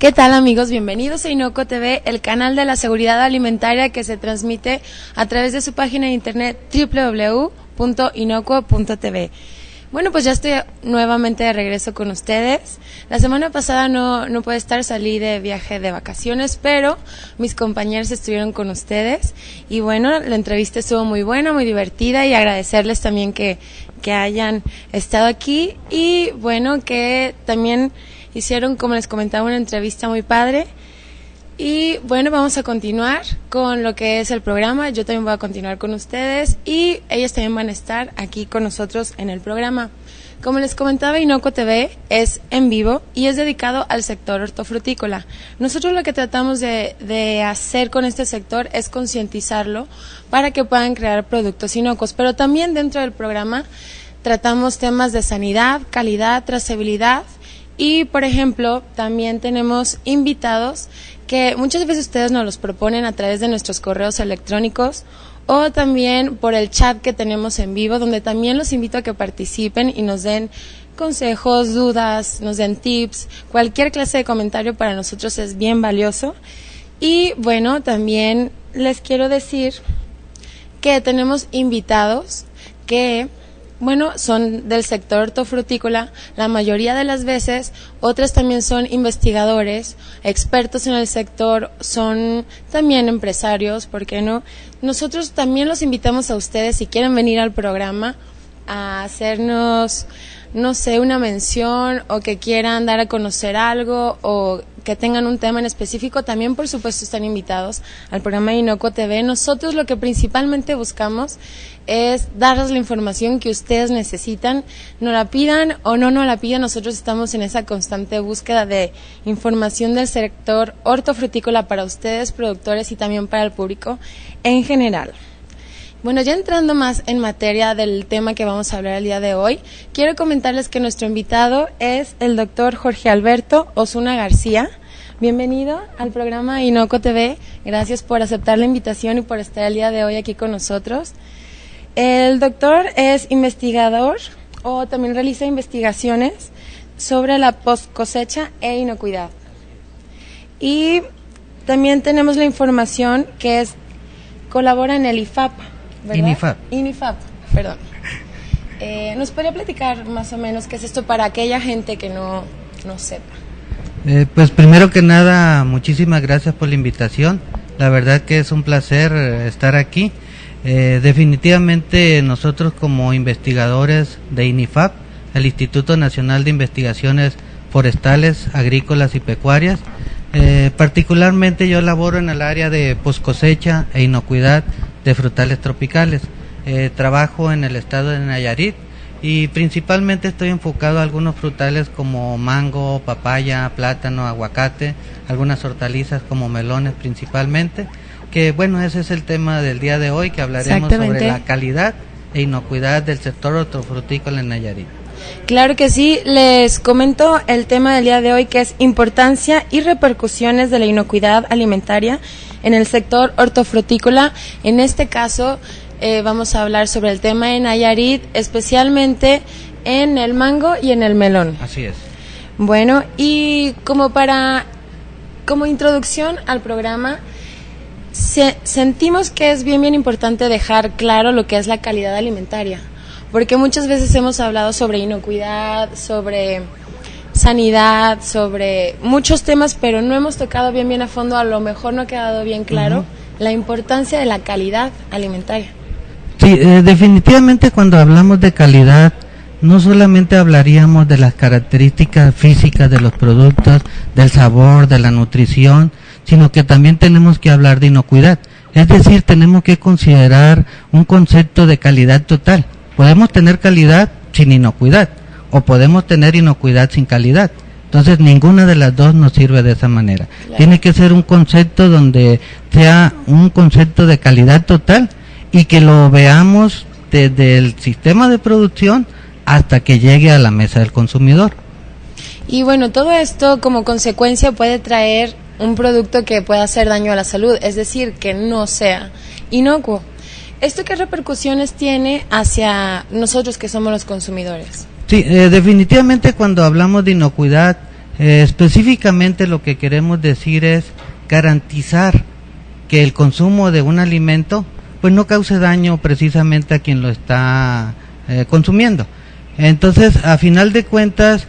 ¿Qué tal, amigos? Bienvenidos a Inocuo TV, el canal de la seguridad alimentaria que se transmite a través de su página de internet www.inocuo.tv. Bueno, pues ya estoy nuevamente de regreso con ustedes. La semana pasada no pude estar, salí de viaje de vacaciones, pero mis compañeros estuvieron con ustedes. Y bueno, la entrevista estuvo muy buena, muy divertida, y agradecerles también que hayan estado aquí. Y bueno, que también hicieron, como les comentaba, una entrevista muy padre. Y bueno, vamos a continuar con lo que es el programa. Yo también voy a continuar con ustedes y ellas también van a estar aquí con nosotros en el programa. Como les comentaba, Inocuo TV es en vivo y es dedicado al sector hortofrutícola. Nosotros lo que tratamos de hacer con este sector es concientizarlo para que puedan crear productos inocuos, pero también dentro del programa tratamos temas de sanidad, calidad, trazabilidad. Y, por ejemplo, también tenemos invitados que muchas veces ustedes nos los proponen a través de nuestros correos electrónicos o también por el chat que tenemos en vivo, donde también los invito a que participen y nos den consejos, dudas, nos den tips. Cualquier clase de comentario para nosotros es bien valioso. Y, bueno, también les quiero decir que tenemos invitados que son del sector hortofrutícola la mayoría de las veces, otras también son investigadores, expertos en el sector, son también empresarios, ¿por qué no? Nosotros también los invitamos a ustedes, si quieren venir al programa, a hacernos, no sé, una mención, o que quieran dar a conocer algo, o que tengan un tema en específico, también por supuesto están invitados al programa de Inocuo TV. Nosotros lo que principalmente buscamos es darles la información que ustedes necesitan, no la pidan o no la pidan, nosotros estamos en esa constante búsqueda de información del sector hortofrutícola para ustedes, productores, y también para el público en general. Bueno, ya entrando más en materia del tema que vamos a hablar el día de hoy, quiero comentarles que nuestro invitado es el doctor Jorge Alberto Osuna García. Bienvenido al programa Inocuo TV. Gracias por aceptar la invitación y por estar el día de hoy aquí con nosotros. El doctor es investigador o también realiza investigaciones sobre la post cosecha e inocuidad. Y también tenemos la información que colabora en el IFAP, ¿verdad? INIFAP, perdón. ¿Nos podría platicar más o menos qué es esto para aquella gente que no sepa? Pues primero que nada, muchísimas gracias por la invitación. La verdad que es un placer estar aquí. Definitivamente nosotros como investigadores de INIFAP, el Instituto Nacional de Investigaciones Forestales, Agrícolas y Pecuarias, particularmente yo laboro en el área de poscosecha e inocuidad de frutales tropicales. Trabajo en el estado de Nayarit y principalmente estoy enfocado a algunos frutales como mango, papaya, plátano, aguacate, algunas hortalizas como melones principalmente, que bueno, ese es el tema del día de hoy, que hablaremos sobre la calidad e inocuidad del sector hortofrutícola en Nayarit. Claro que sí, les comento el tema del día de hoy, que es importancia y repercusiones de la inocuidad alimentaria en el sector hortofrutícola. En este caso vamos a hablar sobre el tema de Nayarit, especialmente en el mango y en el melón. Así es. Bueno, y como introducción al programa, sentimos que es bien importante dejar claro lo que es la calidad alimentaria, porque muchas veces hemos hablado sobre inocuidad, sobre sanidad, sobre muchos temas, pero no hemos tocado bien a fondo, a lo mejor no ha quedado bien claro la importancia de la calidad alimentaria. Sí, definitivamente cuando hablamos de calidad, no solamente hablaríamos de las características físicas de los productos, del sabor, de la nutrición, sino que también tenemos que hablar de inocuidad. Es decir, tenemos que considerar un concepto de calidad total. Podemos tener calidad sin inocuidad, o podemos tener inocuidad sin calidad. Entonces, ninguna de las dos nos sirve de esa manera. Claro. Tiene que ser un concepto donde sea un concepto de calidad total y que lo veamos desde el sistema de producción hasta que llegue a la mesa del consumidor. Y bueno, todo esto como consecuencia puede traer un producto que pueda hacer daño a la salud, es decir, que no sea inocuo. ¿Esto qué repercusiones tiene hacia nosotros que somos los consumidores? Sí, definitivamente cuando hablamos de inocuidad Específicamente lo que queremos decir es garantizar que el consumo de un alimento pues no cause daño precisamente a quien lo está consumiendo. Entonces, a final de cuentas,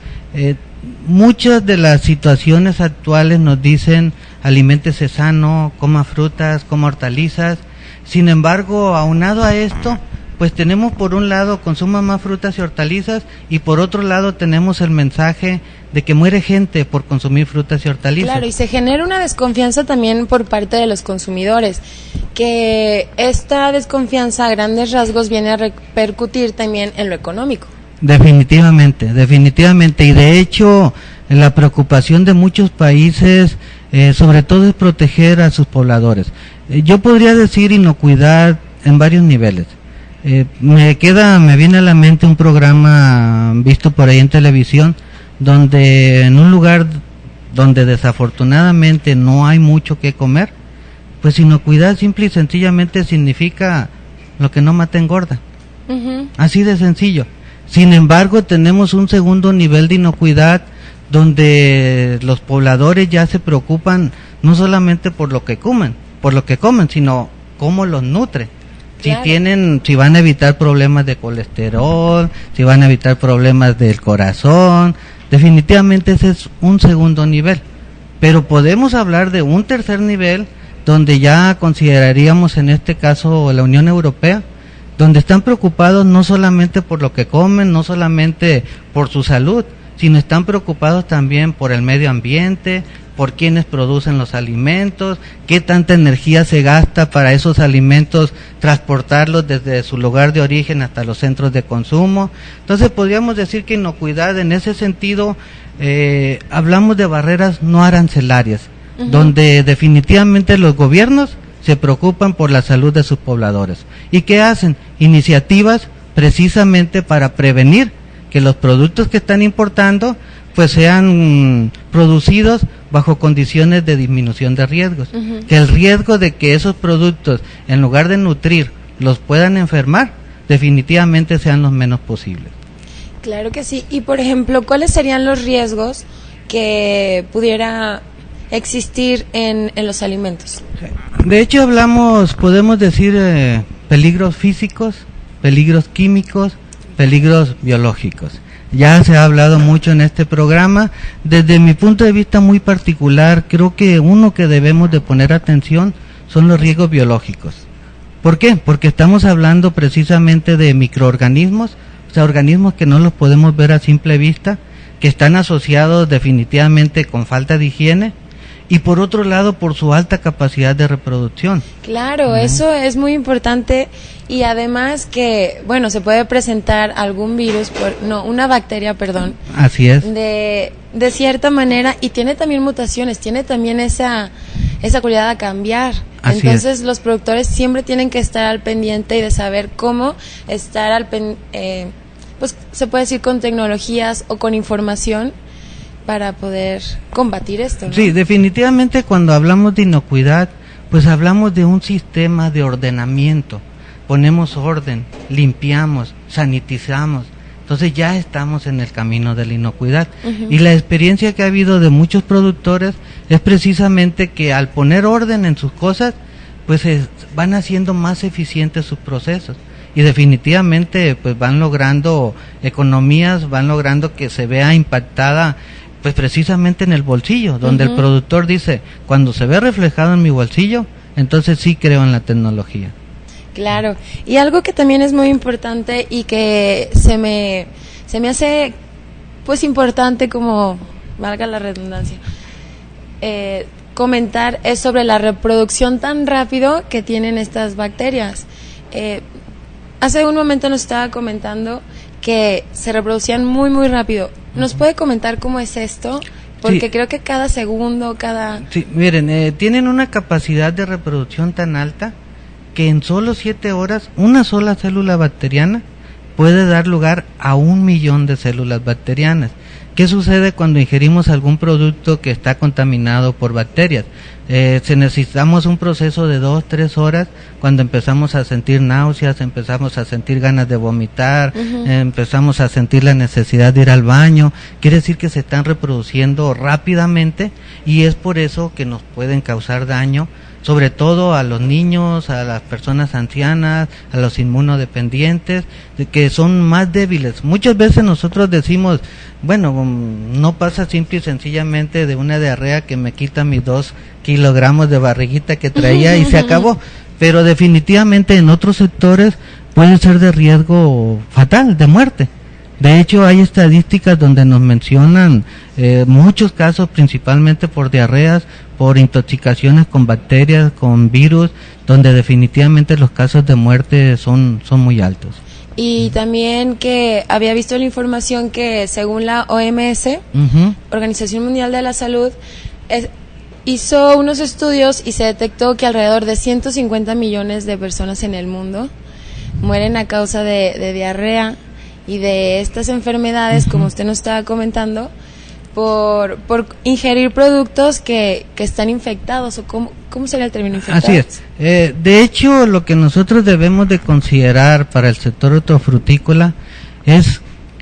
muchas de las situaciones actuales nos dicen aliméntese sano, coma frutas, coma hortalizas. Sin embargo, aunado a esto, pues tenemos por un lado consuma más frutas y hortalizas, y por otro lado tenemos el mensaje de que muere gente por consumir frutas y hortalizas. Claro, y se genera una desconfianza también por parte de los consumidores, que esta desconfianza a grandes rasgos viene a repercutir también en lo económico. Definitivamente, y de hecho la preocupación de muchos países sobre todo es proteger a sus pobladores. Yo podría decir inocuidad en varios niveles. Me viene a la mente un programa visto por ahí en televisión, donde en un lugar donde desafortunadamente no hay mucho que comer, pues inocuidad simple y sencillamente significa lo que no mata engorda. Así de sencillo. Sin embargo, tenemos un segundo nivel de inocuidad donde los pobladores ya se preocupan no solamente por lo que comen, sino cómo los nutre. Claro. Si van a evitar problemas de colesterol, si van a evitar problemas del corazón. Definitivamente ese es un segundo nivel. Pero podemos hablar de un tercer nivel donde ya consideraríamos en este caso la Unión Europea, donde están preocupados no solamente por lo que comen, no solamente por su salud, sino están preocupados también por el medio ambiente, por quienes producen los alimentos, qué tanta energía se gasta para esos alimentos transportarlos desde su lugar de origen hasta los centros de consumo. Entonces podríamos decir que inocuidad en ese sentido, hablamos de barreras no arancelarias, donde definitivamente los gobiernos se preocupan por la salud de sus pobladores. ¿Y qué hacen? Iniciativas precisamente para prevenir que los productos que están importando pues sean producidos bajo condiciones de disminución de riesgos, que el riesgo de que esos productos, en lugar de nutrir, los puedan enfermar, definitivamente sean los menos posibles. Claro que sí. Y por ejemplo, ¿cuáles serían los riesgos que pudiera existir en los alimentos? De hecho podemos decir peligros físicos, peligros químicos, peligros biológicos. Ya se ha hablado mucho en este programa. Desde mi punto de vista muy particular, creo que uno que debemos de poner atención son los riesgos biológicos. ¿Por qué? Porque estamos hablando precisamente de microorganismos, o sea, organismos que no los podemos ver a simple vista, que están asociados definitivamente con falta de higiene, y por otro lado por su alta capacidad de reproducción. Claro, eso es muy importante, y además que, bueno, se puede presentar algún virus, una bacteria, perdón. Así es. De cierta manera, y tiene también mutaciones, tiene también esa cualidad a cambiar. Así Entonces los productores siempre tienen que estar al pendiente y de saber cómo estar pues se puede decir con tecnologías o con información para poder combatir esto, ¿no? Sí, definitivamente cuando hablamos de inocuidad, pues hablamos de un sistema de ordenamiento. Ponemos orden, limpiamos, sanitizamos. Entonces ya estamos en el camino de la inocuidad. Y la experiencia que ha habido de muchos productores es precisamente que al poner orden en sus cosas, pues van haciendo más eficientes sus procesos. Y definitivamente pues van logrando economías, van logrando que se vea impactada pues precisamente en el bolsillo, donde el productor dice, cuando se ve reflejado en mi bolsillo, entonces sí creo en la tecnología. Claro, y algo que también es muy importante y que se me hace pues importante, como valga la redundancia, comentar, es sobre la reproducción tan rápido que tienen estas bacterias. Hace un momento nos estaba comentando que se reproducían muy muy rápido. ¿Nos puede comentar cómo es esto? Porque sí, creo que cada segundo, Sí, miren, tienen una capacidad de reproducción tan alta que en solo 7 horas una sola célula bacteriana puede dar lugar a 1.000.000 de células bacterianas. ¿Qué sucede cuando ingerimos algún producto que está contaminado por bacterias? Se necesitamos un proceso de 2-3 horas cuando empezamos a sentir náuseas, empezamos a sentir ganas de vomitar, empezamos a sentir la necesidad de ir al baño. Quiere decir que se están reproduciendo rápidamente y es por eso que nos pueden causar daño, sobre todo a los niños, a las personas ancianas, a los inmunodependientes, que son más débiles. Muchas veces nosotros decimos, bueno, no pasa simple y sencillamente de una diarrea que me quita mis 2 kilogramos de barriguita que traía y se acabó. Pero definitivamente en otros sectores puede ser de riesgo fatal, de muerte. De hecho, hay estadísticas donde nos mencionan muchos casos, principalmente por diarreas, por intoxicaciones con bacterias, con virus, donde definitivamente los casos de muerte son muy altos. Y también que había visto la información que según la OMS, Organización Mundial de la Salud, hizo unos estudios y se detectó que alrededor de 150 millones de personas en el mundo mueren a causa de diarrea y de estas enfermedades, como usted nos estaba comentando, por ingerir productos que están infectados, o ¿cómo sería el término infectados? Así es. De hecho, lo que nosotros debemos de considerar para el sector hortofrutícola es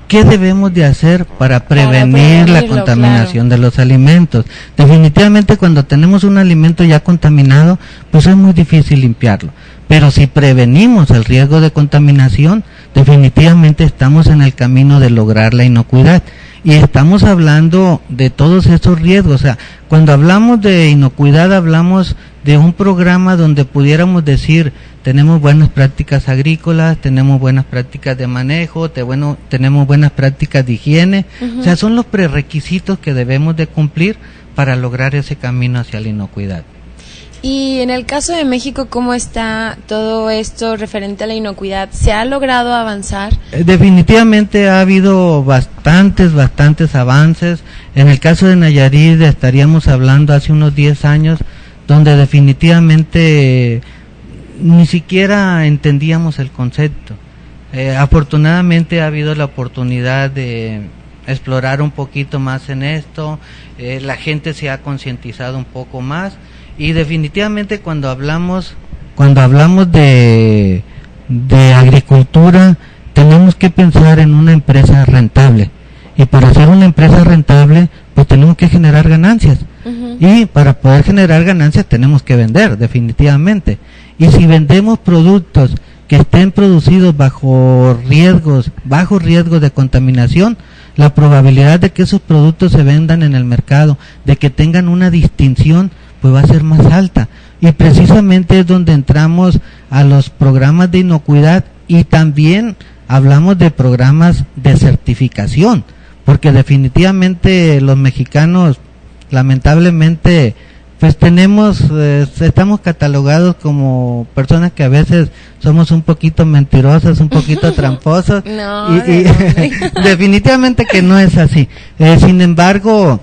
qué debemos de hacer para prevenir la contaminación de los alimentos. Definitivamente cuando tenemos un alimento ya contaminado, pues es muy difícil limpiarlo. Pero si prevenimos el riesgo de contaminación, definitivamente estamos en el camino de lograr la inocuidad. Y estamos hablando de todos esos riesgos. O sea, cuando hablamos de inocuidad, hablamos de un programa donde pudiéramos decir, tenemos buenas prácticas agrícolas, tenemos buenas prácticas de manejo, tenemos buenas prácticas de higiene. O sea, son los prerequisitos que debemos de cumplir para lograr ese camino hacia la inocuidad. Y en el caso de México, ¿cómo está todo esto referente a la inocuidad? ¿Se ha logrado avanzar? Definitivamente ha habido bastantes avances. En el caso de Nayarit estaríamos hablando hace unos 10 años, donde definitivamente ni siquiera entendíamos el concepto. Afortunadamente ha habido la oportunidad de explorar un poquito más en esto, la gente se ha concientizado un poco más. Y definitivamente cuando hablamos de agricultura, tenemos que pensar en una empresa rentable. Y para ser una empresa rentable, pues tenemos que generar ganancias. Y para poder generar ganancias tenemos que vender, definitivamente. Y si vendemos productos que estén producidos bajo riesgos de contaminación, la probabilidad de que esos productos se vendan en el mercado, de que tengan una distinción, pues va a ser más alta. Y precisamente es donde entramos a los programas de inocuidad y también hablamos de programas de certificación, porque definitivamente los mexicanos, lamentablemente, pues estamos catalogados como personas que a veces somos un poquito mentirosas, un poquito tramposas, y definitivamente que no es así. Sin embargo,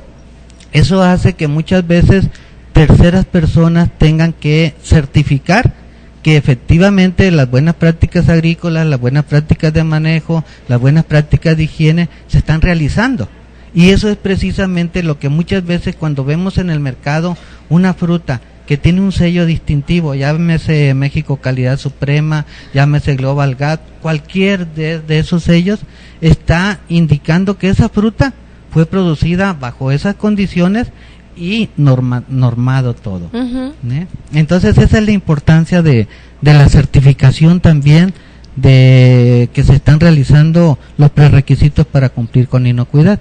eso hace que muchas veces terceras personas tengan que certificar que efectivamente las buenas prácticas agrícolas, las buenas prácticas de manejo, las buenas prácticas de higiene se están realizando. Y eso es precisamente lo que muchas veces cuando vemos en el mercado una fruta que tiene un sello distintivo, llámese México Calidad Suprema, llámese Global GAP, cualquier de esos sellos está indicando que esa fruta fue producida bajo esas condiciones y normado todo. Entonces esa es la importancia de la certificación también, de que se están realizando los prerequisitos para cumplir con inocuidad.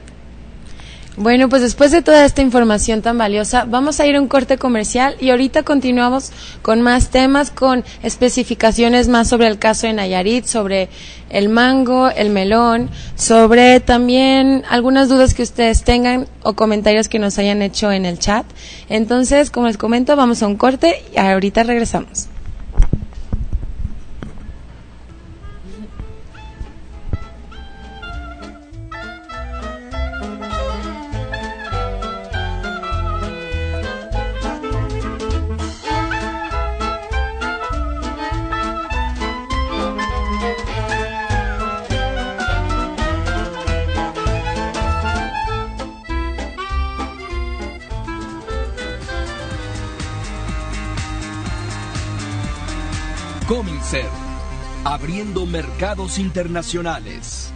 Bueno, pues después de toda esta información tan valiosa, vamos a ir a un corte comercial y ahorita continuamos con más temas, con especificaciones más sobre el caso de Nayarit, sobre el mango, el melón, sobre también algunas dudas que ustedes tengan o comentarios que nos hayan hecho en el chat. Entonces, como les comento, vamos a un corte y ahorita regresamos. Cominser, abriendo mercados internacionales.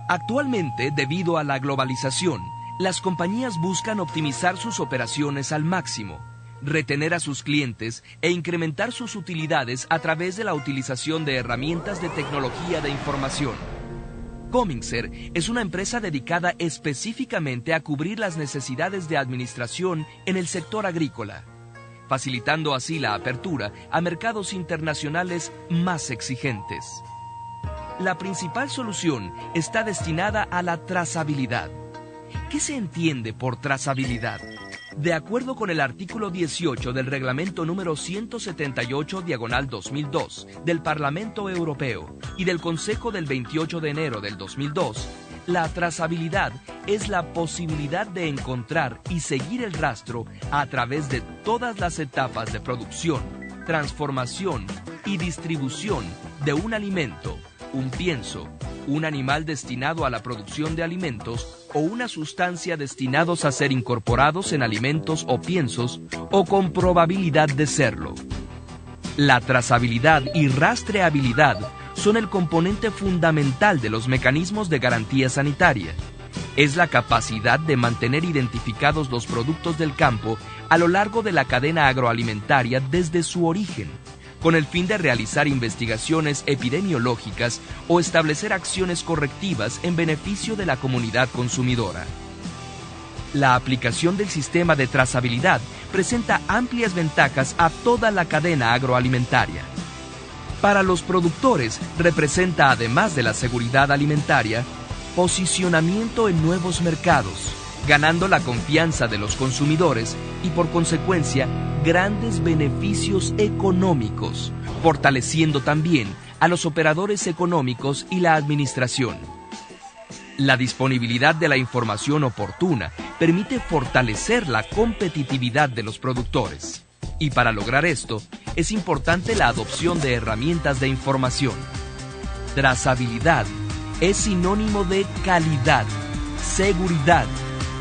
Actualmente, debido a la globalización, las compañías buscan optimizar sus operaciones al máximo, retener a sus clientes e incrementar sus utilidades a través de la utilización de herramientas de tecnología de información. Cominser es una empresa dedicada específicamente a cubrir las necesidades de administración en el sector agrícola, facilitando así la apertura a mercados internacionales más exigentes. La principal solución está destinada a la trazabilidad. ¿Qué se entiende por trazabilidad? De acuerdo con el artículo 18 del reglamento número 178/2002 del Parlamento Europeo y del Consejo del 28 de enero del 2002, la trazabilidad es la posibilidad de encontrar y seguir el rastro a través de todas las etapas de producción, transformación y distribución de un alimento, un pienso, un animal destinado a la producción de alimentos o una sustancia destinados a ser incorporados en alimentos o piensos o con probabilidad de serlo. La trazabilidad y rastreabilidad son el componente fundamental de los mecanismos de garantía sanitaria. Es la capacidad de mantener identificados los productos del campo a lo largo de la cadena agroalimentaria desde su origen, con el fin de realizar investigaciones epidemiológicas o establecer acciones correctivas en beneficio de la comunidad consumidora. La aplicación del sistema de trazabilidad presenta amplias ventajas a toda la cadena agroalimentaria. Para los productores, representa, además de la seguridad alimentaria, posicionamiento en nuevos mercados, ganando la confianza de los consumidores y, por consecuencia, grandes beneficios económicos, fortaleciendo también a los operadores económicos y la administración. La disponibilidad de la información oportuna permite fortalecer la competitividad de los productores. Y para lograr esto, es importante la adopción de herramientas de información. Trazabilidad es sinónimo de calidad, seguridad,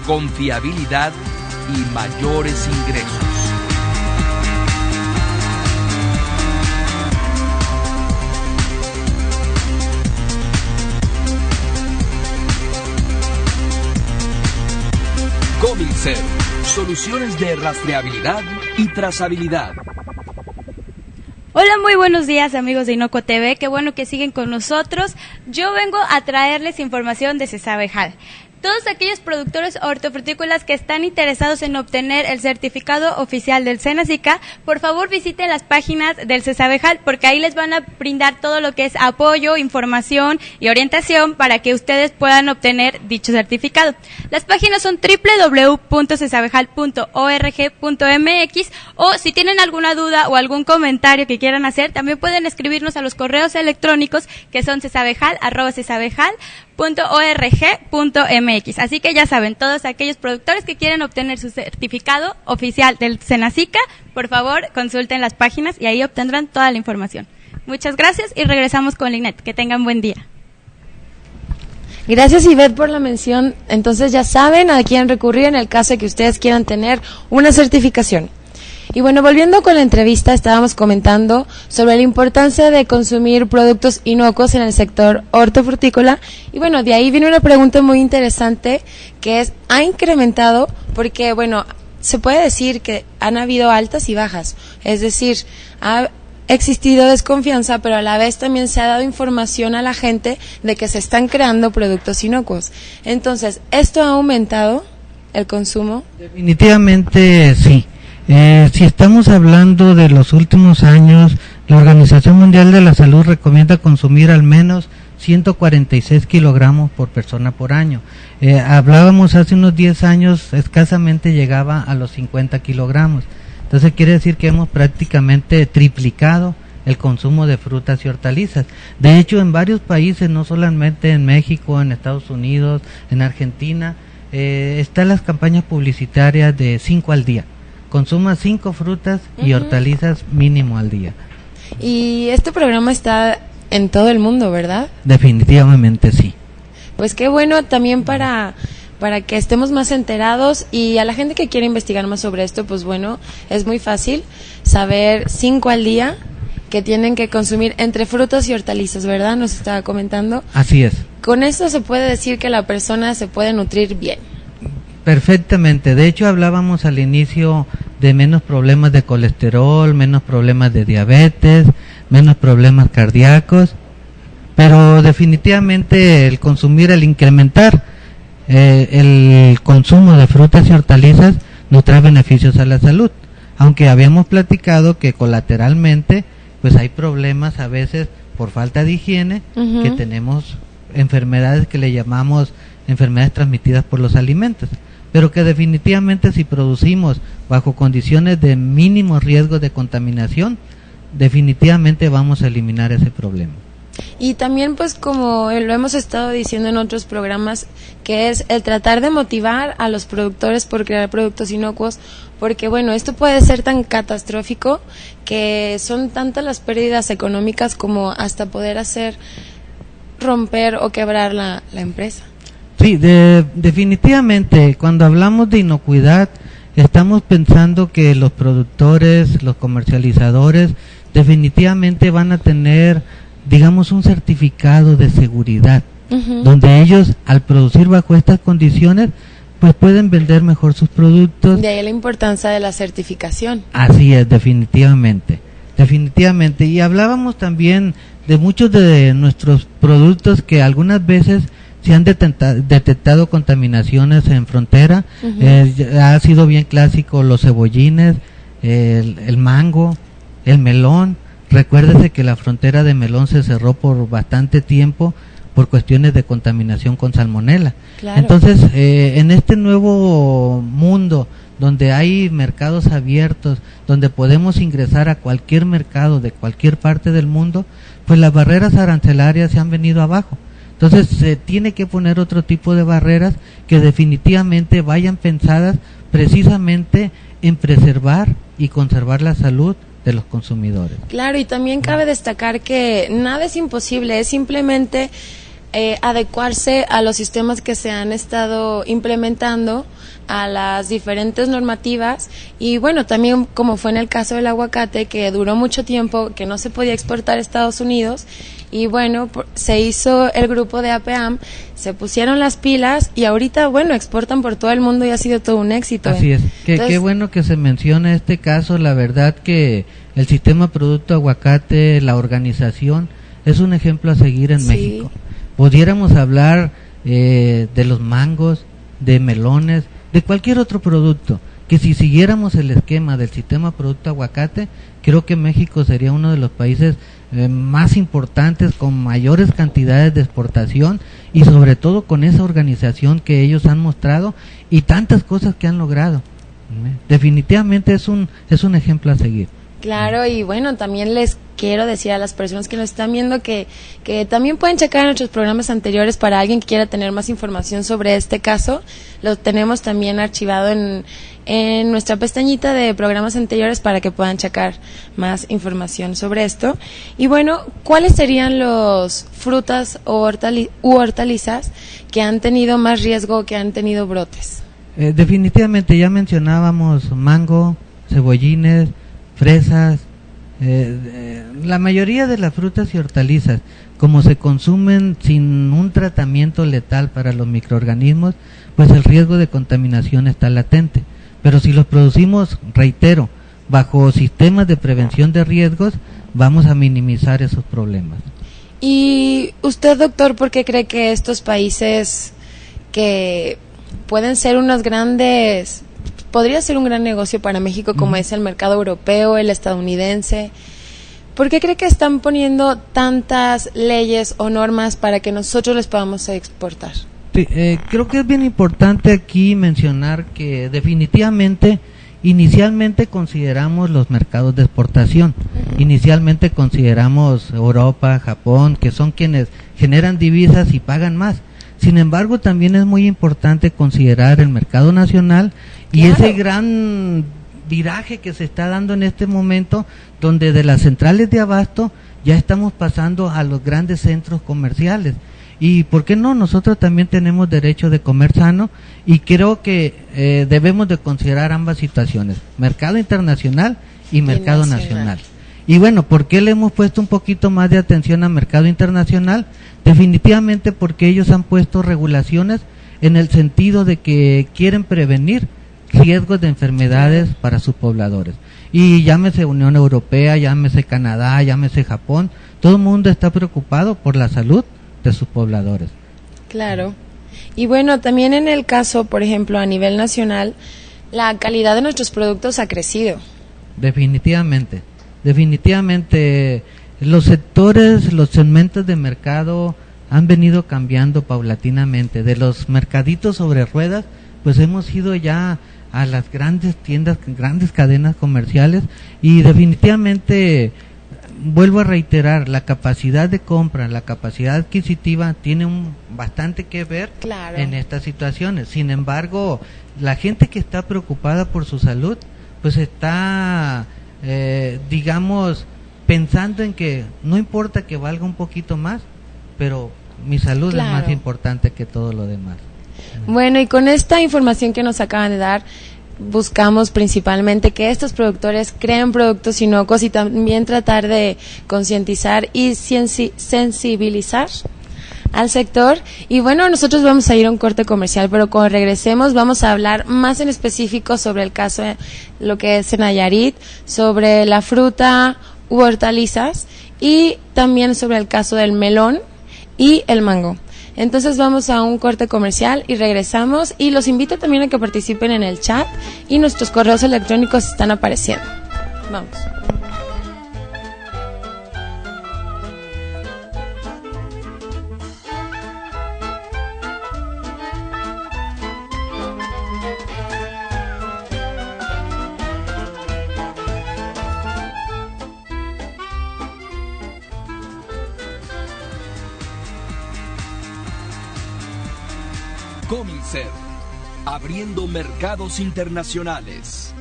confiabilidad y mayores ingresos. Cominser, soluciones de rastreabilidad y trazabilidad. Hola, muy buenos días, amigos de Inocuo TV, qué bueno que siguen con nosotros. Yo vengo a traerles información de Cesabejal. Todos aquellos productores hortofrutícolas que están interesados en obtener el certificado oficial del Senacica, por favor visiten las páginas del Cesabejal, porque ahí les van a brindar todo lo que es apoyo, información y orientación para que ustedes puedan obtener dicho certificado. Las páginas son www.cesabejal.org.mx, o si tienen alguna duda o algún comentario que quieran hacer, también pueden escribirnos a los correos electrónicos que son cesabejal@cesabejal.org.mx. Así que ya saben, todos aquellos productores que quieren obtener su certificado oficial del Senacica, por favor consulten las páginas y ahí obtendrán toda la información. Muchas gracias y regresamos con Linet. Que tengan buen día. Gracias, Ivette, por la mención. Entonces ya saben a quién recurrir en el caso de que ustedes quieran tener una certificación. Y bueno, volviendo con la entrevista, estábamos comentando sobre la importancia de consumir productos inocuos en el sector hortofrutícola. Y bueno, de ahí viene una pregunta muy interesante que es, ¿ha incrementado? Porque bueno, se puede decir que han habido altas y bajas. Es decir, ha existido desconfianza, pero a la vez también se ha dado información a la gente de que se están creando productos inocuos. Entonces, ¿esto ha aumentado el consumo? Definitivamente sí. Si estamos hablando de los últimos años, la Organización Mundial de la Salud recomienda consumir al menos 146 kilogramos por persona por año. Hablábamos hace unos 10 años, escasamente llegaba a los 50 kilogramos. Entonces quiere decir que hemos prácticamente triplicado el consumo de frutas y hortalizas. De hecho, en varios países, no solamente en México, en Estados Unidos, en Argentina, están las campañas publicitarias de 5 al día. Consuma 5 frutas y hortalizas mínimo al día. Y este programa está en todo el mundo, ¿verdad? Definitivamente sí. Pues qué bueno también para para que estemos más enterados, y a la gente que quiere investigar más sobre esto, pues bueno, es muy fácil saber 5 al día que tienen que consumir entre frutas y hortalizas, ¿verdad? Nos estaba comentando. Así es. Con esto se puede decir que la persona se puede nutrir bien. Perfectamente. De hecho, hablábamos al inicio de menos problemas de colesterol, menos problemas de diabetes, menos problemas cardíacos, pero definitivamente el consumir, el incrementar el consumo de frutas y hortalizas nos trae beneficios a la salud, aunque habíamos platicado que colateralmente pues hay problemas a veces por falta de higiene, que tenemos enfermedades que le llamamos enfermedades transmitidas por los alimentos, pero que definitivamente si producimos bajo condiciones de mínimo riesgo de contaminación, definitivamente vamos a eliminar ese problema. Y también, pues, como lo hemos estado diciendo en otros programas, que es el tratar de motivar a los productores por crear productos inocuos, porque bueno, esto puede ser tan catastrófico que son tantas las pérdidas económicas como hasta poder hacer romper o quebrar la empresa. Sí, definitivamente, cuando hablamos de inocuidad, estamos pensando que los productores, los comercializadores, definitivamente van a tener, digamos, un certificado de seguridad, donde ellos, al producir bajo estas condiciones, pues pueden vender mejor sus productos. De ahí la importancia de la certificación. Así es, definitivamente. Y hablábamos también de muchos de nuestros productos que algunas veces se han detectado contaminaciones en frontera. Ha sido bien clásico los cebollines, el mango, el melón. Recuérdese que la frontera de melón se cerró por bastante tiempo por cuestiones de contaminación con salmonela. Claro. Entonces, en este nuevo mundo donde hay mercados abiertos, donde podemos ingresar a cualquier mercado de cualquier parte del mundo, pues las barreras arancelarias se han venido abajo. Entonces se tiene que poner otro tipo de barreras que definitivamente vayan pensadas precisamente en preservar y conservar la salud de los consumidores. Claro, y también cabe destacar que nada es imposible, es simplemente adecuarse a los sistemas que se han estado implementando, a las diferentes normativas, y bueno, también como fue en el caso del aguacate, que duró mucho tiempo, que no se podía exportar a Estados Unidos, y bueno, se hizo el grupo de APAM, se pusieron las pilas, y ahorita, bueno, exportan por todo el mundo y ha sido todo un éxito. Así es, qué bueno que se menciona este caso. La verdad que el sistema Producto Aguacate, la organización, es un ejemplo a seguir en México. Pudiéramos hablar de los mangos, de melones, de cualquier otro producto, que si siguiéramos el esquema del sistema Producto Aguacate, creo que México sería uno de los países más importantes, con mayores cantidades de exportación, y sobre todo con esa organización que ellos han mostrado y tantas cosas que han logrado. Definitivamente es un ejemplo a seguir. Claro, y bueno, también les quiero decir a las personas que nos están viendo que también pueden checar nuestros programas anteriores para alguien que quiera tener más información sobre este caso. Lo tenemos también archivado en nuestra pestañita de programas anteriores para que puedan checar más información sobre esto. Y bueno, ¿cuáles serían los frutas u hortalizas que han tenido más riesgo, que han tenido brotes? Definitivamente ya mencionábamos mango, cebollines, fresas, la mayoría de las frutas y hortalizas, como se consumen sin un tratamiento letal para los microorganismos, pues el riesgo de contaminación está latente. Pero si los producimos, reitero, bajo sistemas de prevención de riesgos, vamos a minimizar esos problemas. Y usted, doctor, ¿por qué cree que estos países que pueden ser unos grandes, podría ser un gran negocio para México, como es el mercado europeo, el estadounidense, ¿por qué cree que están poniendo tantas leyes o normas para que nosotros les podamos exportar? Sí, creo que es bien importante aquí mencionar que definitivamente inicialmente consideramos los mercados de exportación, inicialmente consideramos Europa, Japón, que son quienes generan divisas y pagan más. Sin embargo, también es muy importante considerar el mercado nacional y ese gran viraje que se está dando en este momento, donde de las centrales de abasto ya estamos pasando a los grandes centros comerciales. y ¿por qué no? Nosotros también tenemos derecho de comer sano, y creo que debemos de considerar ambas situaciones, mercado internacional y mercado nacional. Y bueno, ¿por qué le hemos puesto un poquito más de atención al mercado internacional? Definitivamente porque ellos han puesto regulaciones en el sentido de que quieren prevenir riesgos de enfermedades para sus pobladores. Y llámese Unión Europea, llámese Canadá, llámese Japón, todo el mundo está preocupado por la salud de sus pobladores. Claro. Y bueno, también en el caso, por ejemplo, a nivel nacional, la calidad de nuestros productos ha crecido. Definitivamente los sectores, los segmentos de mercado han venido cambiando paulatinamente. De los mercaditos sobre ruedas, pues hemos ido ya a las grandes tiendas, grandes cadenas comerciales, y definitivamente, vuelvo a reiterar, la capacidad de compra, la capacidad adquisitiva tiene bastante que ver en estas situaciones. Sin embargo, la gente que está preocupada por su salud, pues está, digamos, pensando en que no importa que valga un poquito más, pero mi salud es más importante que todo lo demás. Bueno, y con esta información que nos acaban de dar, buscamos principalmente que estos productores creen productos inocuos, y también tratar de concientizar y sensibilizar al sector. Y bueno, nosotros vamos a ir a un corte comercial, pero cuando regresemos vamos a hablar más en específico sobre el caso de lo que es en Nayarit, sobre la fruta u hortalizas, y también sobre el caso del melón y el mango. Entonces vamos a un corte comercial y regresamos, y los invito también a que participen en el chat, y nuestros correos electrónicos están apareciendo. Vamos. Comincer, abriendo mercados internacionales.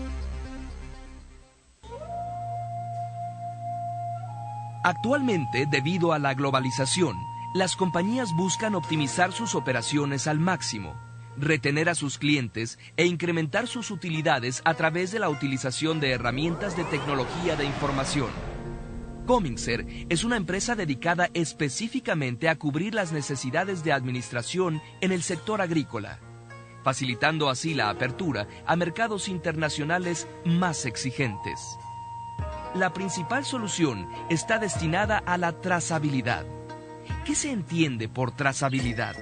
Actualmente, debido a la globalización, las compañías buscan optimizar sus operaciones al máximo, retener a sus clientes e incrementar sus utilidades a través de la utilización de herramientas de tecnología de información. Comincer es una empresa dedicada específicamente a cubrir las necesidades de administración en el sector agrícola, facilitando así la apertura a mercados internacionales más exigentes. La principal solución está destinada a la trazabilidad. ¿Qué se entiende por trazabilidad?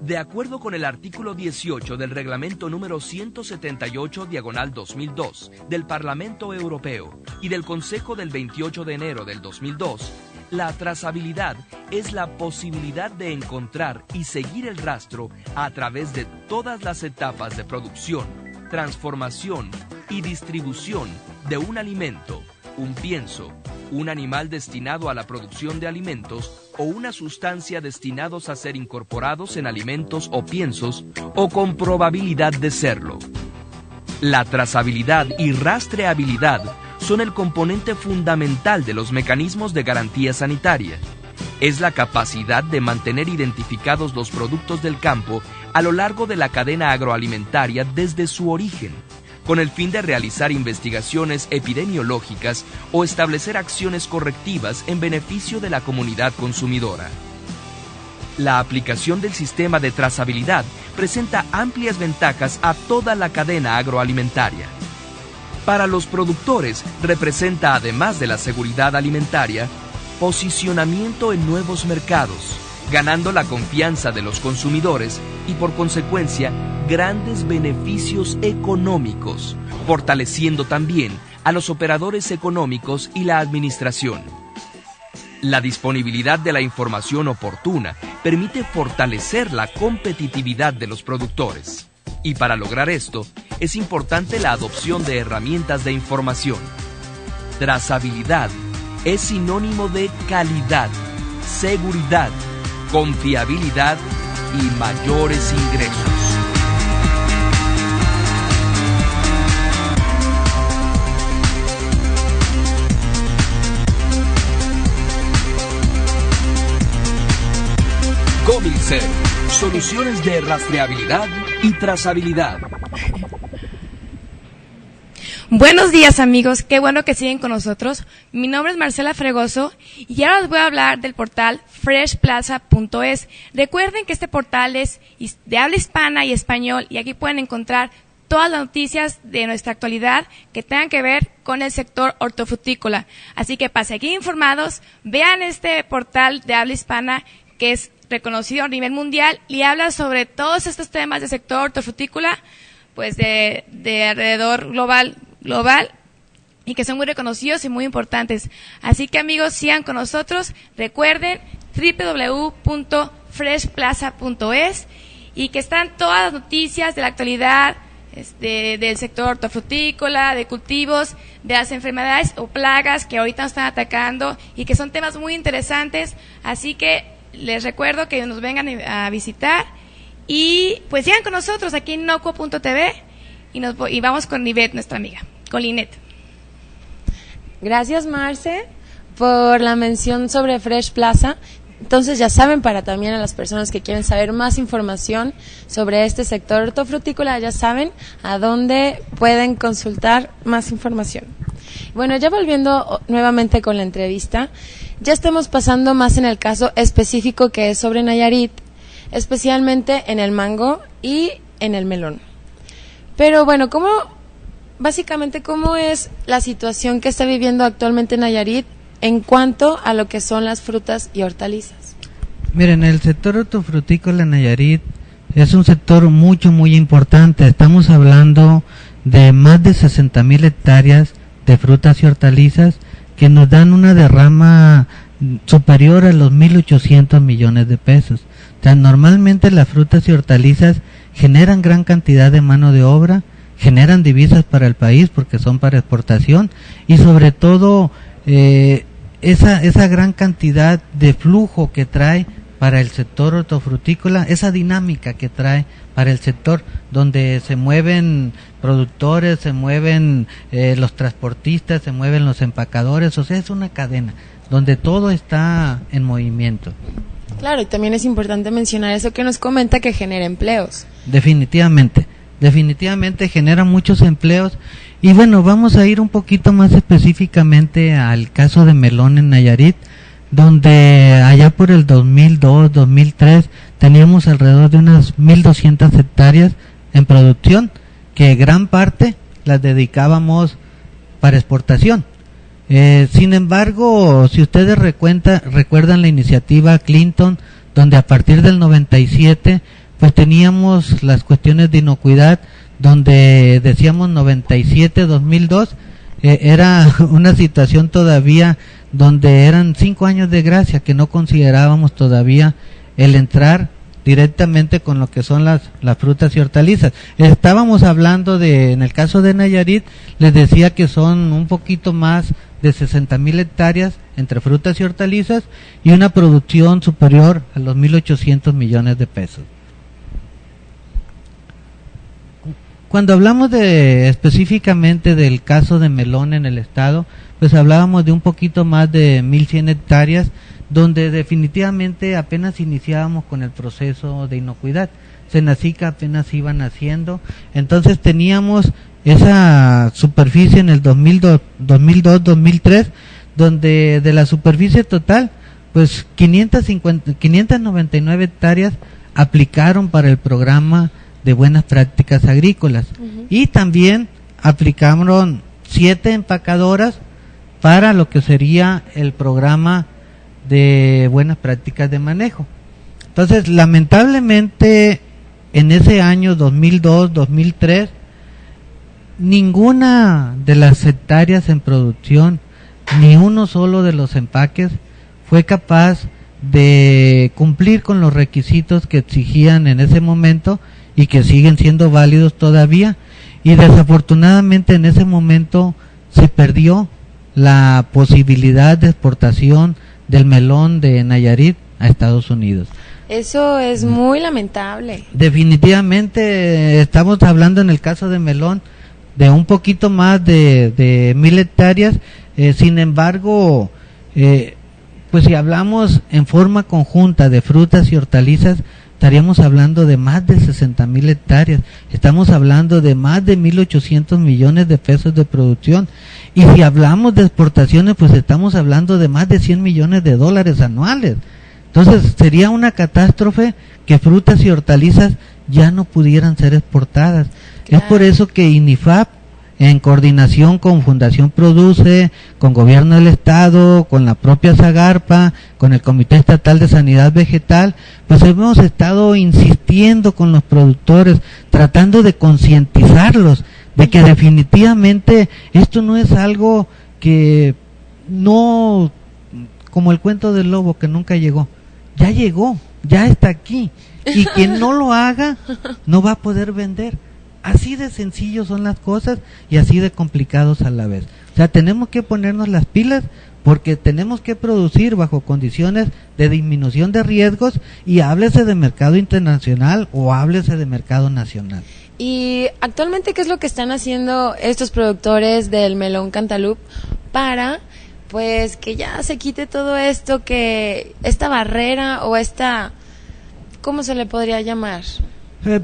De acuerdo con el artículo 18 del reglamento número 178/2002 del Parlamento Europeo y del Consejo del 28 de enero del 2002, la trazabilidad es la posibilidad de encontrar y seguir el rastro a través de todas las etapas de producción, transformación y distribución de un alimento, un pienso, un animal destinado a la producción de alimentos o una sustancia destinados a ser incorporados en alimentos o piensos o con probabilidad de serlo. La trazabilidad y rastreabilidad son el componente fundamental de los mecanismos de garantía sanitaria. Es la capacidad de mantener identificados los productos del campo a lo largo de la cadena agroalimentaria desde su origen, con el fin de realizar investigaciones epidemiológicas o establecer acciones correctivas en beneficio de la comunidad consumidora. La aplicación del sistema de trazabilidad presenta amplias ventajas a toda la cadena agroalimentaria. Para los productores representa, además de la seguridad alimentaria, posicionamiento en nuevos mercados, ganando la confianza de los consumidores y, por consecuencia, grandes beneficios económicos, fortaleciendo también a los operadores económicos y la administración. La disponibilidad de la información oportuna permite fortalecer la competitividad de los productores. Y para lograr esto, es importante la adopción de herramientas de información. Trazabilidad es sinónimo de calidad, seguridad, confiabilidad y mayores ingresos. Gomilser, soluciones de rastreabilidad y trazabilidad. Buenos días, amigos, qué bueno que siguen con nosotros. Mi nombre es Marcela Fregoso y ahora les voy a hablar del portal freshplaza.es. Recuerden que este portal es de habla hispana y español y aquí pueden encontrar todas las noticias de nuestra actualidad que tengan que ver con el sector hortofrutícola. Así que para seguir informados, vean este portal de habla hispana que es reconocido a nivel mundial y habla sobre todos estos temas del sector hortofrutícola, pues de alrededor global y que son muy reconocidos y muy importantes. Así que, amigos, sigan con nosotros. Recuerden www.freshplaza.es y que están todas las noticias de la actualidad del sector hortofrutícola, de cultivos, de las enfermedades o plagas que ahorita nos están atacando y que son temas muy interesantes. Así que les recuerdo que nos vengan a visitar y pues sigan con nosotros aquí en inocuo.tv y vamos con Linet, nuestra amiga, con Linet. Gracias, Marce, por la mención sobre Fresh Plaza. Entonces ya saben, para también a las personas que quieren saber más información sobre este sector hortofrutícola, ya saben a dónde pueden consultar más información. Bueno, ya volviendo nuevamente con la entrevista, ya estamos pasando más en el caso específico que es sobre Nayarit, especialmente en el mango y en el melón. Pero bueno, básicamente, ¿cómo es la situación que está viviendo actualmente Nayarit en cuanto a lo que son las frutas y hortalizas? Miren, el sector hortofrutícola en Nayarit es un sector muy importante. Estamos hablando de más de 60,000 hectáreas de frutas y hortalizas que nos dan una derrama superior a los 1.800 millones de pesos. O sea, normalmente las frutas y hortalizas generan gran cantidad de mano de obra, generan divisas para el país porque son para exportación y sobre todo esa gran cantidad de flujo que trae para el sector hortofrutícola, esa dinámica que trae para el sector donde se mueven productores, se mueven los transportistas, se mueven los empacadores, o sea, es una cadena donde todo está en movimiento. Claro, y también es importante mencionar eso que nos comenta, que genera empleos. Definitivamente genera muchos empleos. Y bueno, vamos a ir un poquito más específicamente al caso de melón en Nayarit, donde allá por el 2002, 2003 teníamos alrededor de unas 1.200 hectáreas en producción, que gran parte las dedicábamos para exportación. Sin embargo, si ustedes recuerdan la iniciativa Clinton, donde a partir del 97 pues teníamos las cuestiones de inocuidad, donde decíamos 97-2002, era una situación todavía donde eran 5 años de gracia, que no considerábamos todavía el entrar directamente con lo que son las frutas y hortalizas. Estábamos hablando en el caso de Nayarit, les decía que son un poquito más de 60,000 hectáreas entre frutas y hortalizas y una producción superior a los 1.800 millones de pesos. Cuando hablamos específicamente del caso de melón en el estado, pues hablábamos de un poquito más de 1.100 hectáreas, donde definitivamente apenas iniciábamos con el proceso de inocuidad. Senacica apenas iba naciendo, entonces teníamos esa superficie en el 2002-2003, donde de la superficie total, pues 599 hectáreas aplicaron para el programa de buenas prácticas agrícolas. Y también aplicaron 7 empacadoras para lo que sería el programa de buenas prácticas de manejo. Entonces, lamentablemente, en ese año 2002-2003, ninguna de las hectáreas en producción, ni uno solo de los empaques, fue capaz de cumplir con los requisitos que exigían en ese momento y que siguen siendo válidos todavía. Y desafortunadamente en ese momento se perdió la posibilidad de exportación del melón de Nayarit a Estados Unidos. Eso es muy lamentable. Definitivamente estamos hablando en el caso de melón de un poquito más de 1.000 hectáreas, sin embargo, pues si hablamos en forma conjunta de frutas y hortalizas, estaríamos hablando de más de 60,000 hectáreas, estamos hablando de más de 1,800 millones de pesos de producción, y si hablamos de exportaciones, pues estamos hablando de más de 100 millones de dólares anuales. Entonces sería una catástrofe que frutas y hortalizas ya no pudieran ser exportadas. Claro. Es por eso que INIFAP, en coordinación con Fundación Produce, con Gobierno del Estado, con la propia Zagarpa, con el Comité Estatal de Sanidad Vegetal, pues hemos estado insistiendo con los productores, tratando de concientizarlos de que definitivamente esto no es algo que no, como el cuento del lobo que nunca llegó, ya llegó, ya está aquí, y quien no lo haga no va a poder vender. Así de sencillo son las cosas y así de complicados a la vez. O sea, tenemos que ponernos las pilas porque tenemos que producir bajo condiciones de disminución de riesgos, y háblese de mercado internacional o háblese de mercado nacional. Y actualmente, ¿qué es lo que están haciendo estos productores del melón Cantaloupe para, pues, que ya se quite todo esto, que esta barrera o esta, ¿cómo se le podría llamar?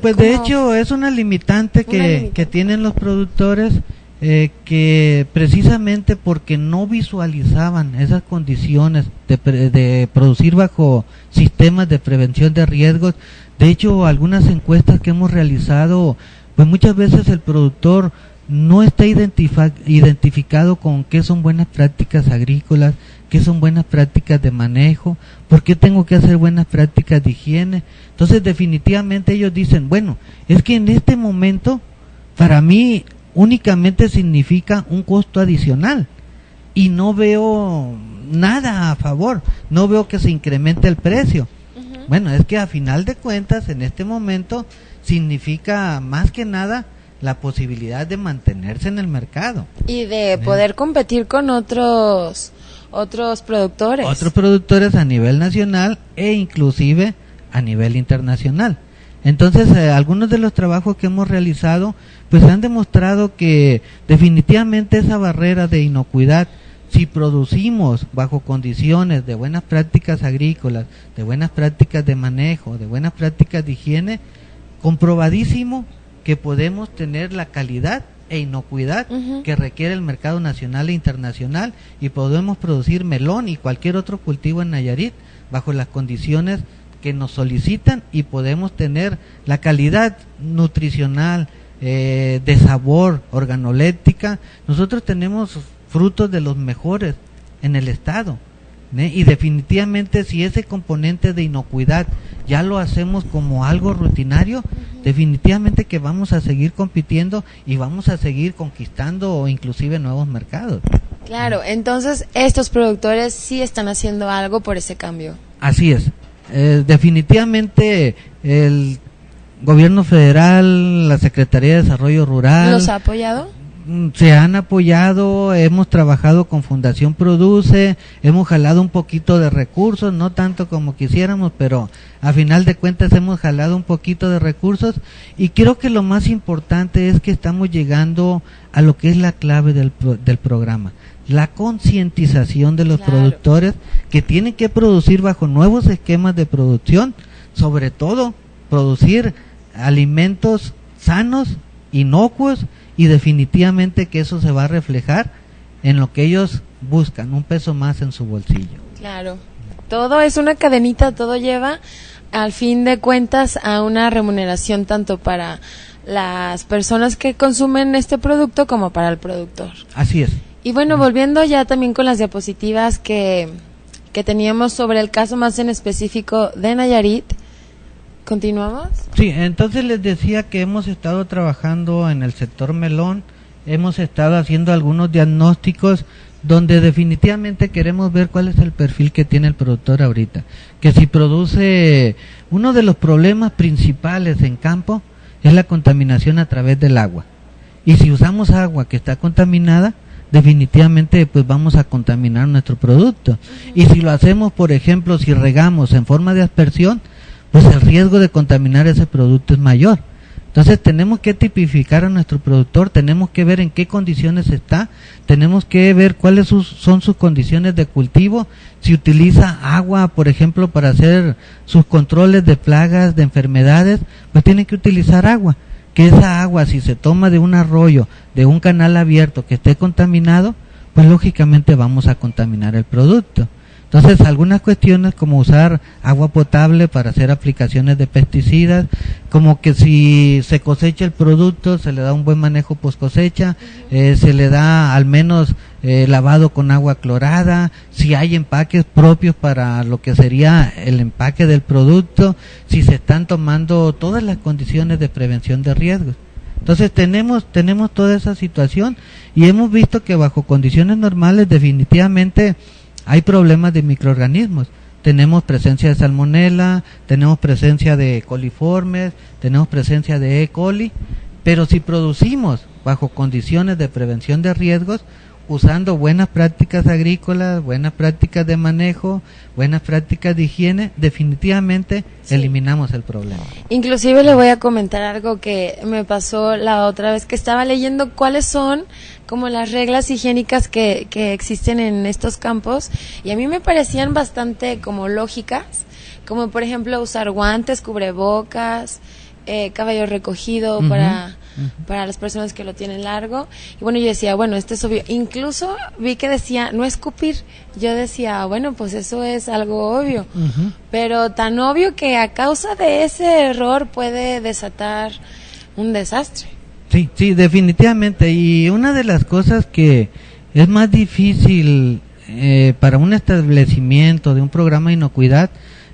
Pues de hecho es una limitante que tienen los productores, que precisamente porque no visualizaban esas condiciones de producir bajo sistemas de prevención de riesgos. De hecho, algunas encuestas que hemos realizado, pues muchas veces el productor no está identificado con qué son buenas prácticas agrícolas, qué son buenas prácticas de manejo, por qué tengo que hacer buenas prácticas de higiene. Entonces definitivamente ellos dicen, bueno, es que en este momento para mí únicamente significa un costo adicional y no veo nada a favor, no veo que se incremente el precio. Bueno, es que a final de cuentas en este momento significa más que nada la posibilidad de mantenerse en el mercado y de poder competir con otros productores. Otros productores a nivel nacional e inclusive a nivel internacional. Entonces, algunos de los trabajos que hemos realizado pues han demostrado que definitivamente esa barrera de inocuidad, si producimos bajo condiciones de buenas prácticas agrícolas, de buenas prácticas de manejo, de buenas prácticas de higiene, comprobadísimo que podemos tener la calidad e inocuidad que requiere el mercado nacional e internacional, y podemos producir melón y cualquier otro cultivo en Nayarit bajo las condiciones que nos solicitan, y podemos tener la calidad nutricional, de sabor, organoléptica. Nosotros tenemos frutos de los mejores en el estado, y definitivamente si ese componente de inocuidad ya lo hacemos como algo rutinario, definitivamente que vamos a seguir compitiendo y vamos a seguir conquistando inclusive nuevos mercados. Claro, entonces estos productores sí están haciendo algo por ese cambio. Así es, definitivamente el gobierno federal, la Secretaría de Desarrollo Rural, ¿los ha apoyado? Se han apoyado, hemos trabajado con Fundación Produce, hemos jalado un poquito de recursos, no tanto como quisiéramos, pero a final de cuentas hemos jalado un poquito de recursos, y creo que lo más importante es que estamos llegando a lo que es la clave del programa, la concientización de los productores que tienen que producir bajo nuevos esquemas de producción, sobre todo producir alimentos sanos, inocuos, y definitivamente que eso se va a reflejar en lo que ellos buscan, un peso más en su bolsillo. Claro, todo es una cadenita, todo lleva al fin de cuentas a una remuneración tanto para las personas que consumen este producto como para el productor. Así es. Y bueno, volviendo ya también con las diapositivas que teníamos sobre el caso más en específico de Nayarit, ¿continuamos? Sí, entonces les decía que hemos estado trabajando en el sector melón, hemos estado haciendo algunos diagnósticos donde definitivamente queremos ver cuál es el perfil que tiene el productor ahorita, que si produce, uno de los problemas principales en campo es la contaminación a través del agua, y si usamos agua que está contaminada, definitivamente pues vamos a contaminar nuestro producto, y si lo hacemos, por ejemplo, si regamos en forma de aspersión, pues el riesgo de contaminar ese producto es mayor. Entonces tenemos que tipificar a nuestro productor, tenemos que ver en qué condiciones está, tenemos que ver cuáles son sus condiciones de cultivo, si utiliza agua, por ejemplo, para hacer sus controles de plagas, de enfermedades, pues tiene que utilizar agua. Que esa agua, si se toma de un arroyo, de un canal abierto que esté contaminado, pues lógicamente vamos a contaminar el producto. Entonces, algunas cuestiones como usar agua potable para hacer aplicaciones de pesticidas, como que si se cosecha el producto, se le da un buen manejo post cosecha, se le da al menos lavado con agua clorada, si hay empaques propios para lo que sería el empaque del producto, si se están tomando todas las condiciones de prevención de riesgos. Entonces tenemos toda esa situación y hemos visto que bajo condiciones normales definitivamente hay problemas de microorganismos. Tenemos presencia de salmonela, tenemos presencia de coliformes, tenemos presencia de E. coli, pero si producimos bajo condiciones de prevención de riesgos, usando buenas prácticas agrícolas, buenas prácticas de manejo, buenas prácticas de higiene, definitivamente eliminamos el problema. Inclusive le voy a comentar algo que me pasó la otra vez que estaba leyendo cuáles son como las reglas higiénicas que existen en estos campos y a mí me parecían bastante como lógicas, como por ejemplo usar guantes, cubrebocas, cabello recogido para las personas que lo tienen largo. Y bueno, yo decía, bueno, esto es obvio. Incluso vi que decía no escupir. Yo decía, bueno, pues eso es algo obvio. Pero tan obvio que a causa de ese error puede desatar un desastre. Sí, definitivamente. Y una de las cosas que es más difícil para un establecimiento de un programa de inocuidad